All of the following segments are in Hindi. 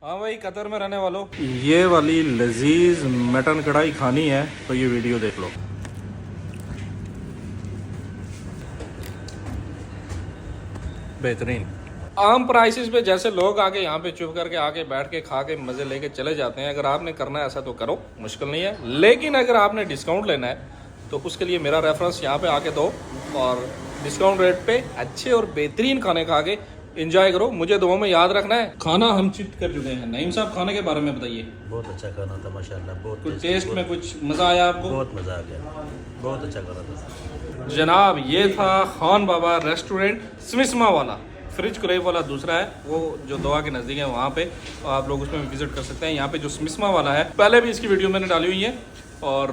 हाँ भाई, कतर में रहने वालों, ये वाली लजीज मटन कढ़ाई खानी है तो ये वीडियो देख लो। बेहतरीन आम प्राइसेस पे जैसे लोग आके यहाँ पे चुप करके आके बैठ के खा के मजे लेके चले जाते हैं। अगर आपने करना है ऐसा तो करो, मुश्किल नहीं है। लेकिन अगर आपने डिस्काउंट लेना है तो उसके लिए मेरा रेफरेंस यहाँ पे आके दो और डिस्काउंट रेट पे अच्छे और बेहतरीन खाने खा के एंजॉय करो। मुझे दुआ में याद रखना है। खाना हम चिट कर चुके हैं। नईम साहब, खाने के बारे में बताइए। बहुत अच्छा खाना था माशाल्लाह। बहुत कुछ टेस्ट में कुछ मज़ा आया आपको? बहुत मज़ा आ गया, बहुत अच्छा खाना था जनाब। ये था खान बाबा रेस्टोरेंट, स्मिस्मा वाला। फ्रिज क्रेव वाला दूसरा है, वो जो दोहा के नज़दीक है वहाँ पे, आप लोग उसमें विजिट कर सकते हैं। यहाँ पे जो स्मिस्मा वाला है, पहले भी इसकी वीडियो मैंने डाली हुई है और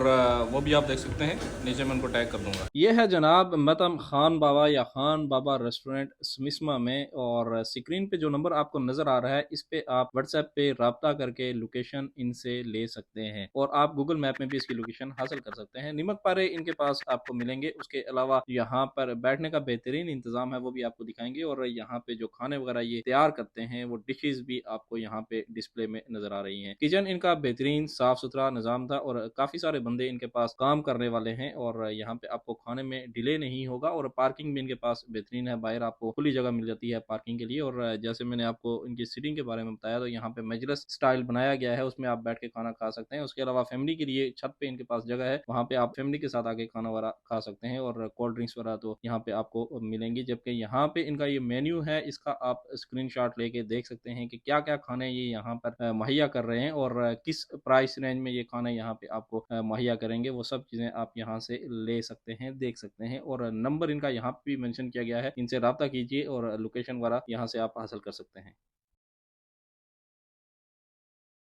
वो भी आप देख सकते हैं, नीचे मैं उनको टैग कर दूंगा। ये है जनाब मतम खान बाबा या खान बाबा रेस्टोरेंट स्मिस्मा में। और स्क्रीन पे जो नंबर आपको नजर आ रहा है, इस पे आप व्हाट्सएप पे राब्ता करके लोकेशन इनसे ले सकते हैं और आप गूगल मैप में भी इसकी लोकेशन हासिल कर सकते हैं। निमक पारे इनके पास आपको मिलेंगे। उसके अलावा यहाँ पर बैठने का बेहतरीन इंतजाम है, वो भी आपको दिखाएंगे। और यहाँ पे जो खाने वगैरह ये तैयार करते हैं, वो डिशेज भी आपको यहाँ पे डिस्प्ले में नजर आ रही है। किचन इनका बेहतरीन साफ सुथरा निजाम था और काफी सारे बंदे इनके पास काम करने वाले हैं। और यहाँ पे आपको खाने में डिले नहीं होगा और पार्किंग भी इनके पास बेहतरीन है। बाहर आपको खुली जगह मिल जाती है पार्किंग के लिए। और जैसे मैंने आपको इनकी सीटिंग के बारे में बताया, तो यहाँ पे मजलिस स्टाइल बनाया गया है, उसमें आप बैठ के खाना खा सकते हैं। उसके अलावा फैमिली के लिए छत पे इनके पास जगह है, वहाँ पे आप फैमिली के साथ आके खाना वगैरह खा सकते हैं। और कोल्ड ड्रिंक्स वगैरह तो यहाँ पे आपको मिलेंगी। जबकि यहाँ पे इनका ये मेन्यू है, इसका आप स्क्रीनशॉट लेके देख सकते हैं कि क्या क्या खाने ये यहाँ पर मुहैया कर रहे हैं और किस प्राइस रेंज में ये खाने यहाँ पे आपको मुहैया करेंगे। वो सब चीज़ें आप यहाँ से ले सकते हैं, देख सकते हैं। और नंबर इनका यहाँ पे भी मेंशन किया गया है, इनसे रब्ता कीजिए और लोकेशन वगैरह यहाँ से आप हासिल कर सकते हैं।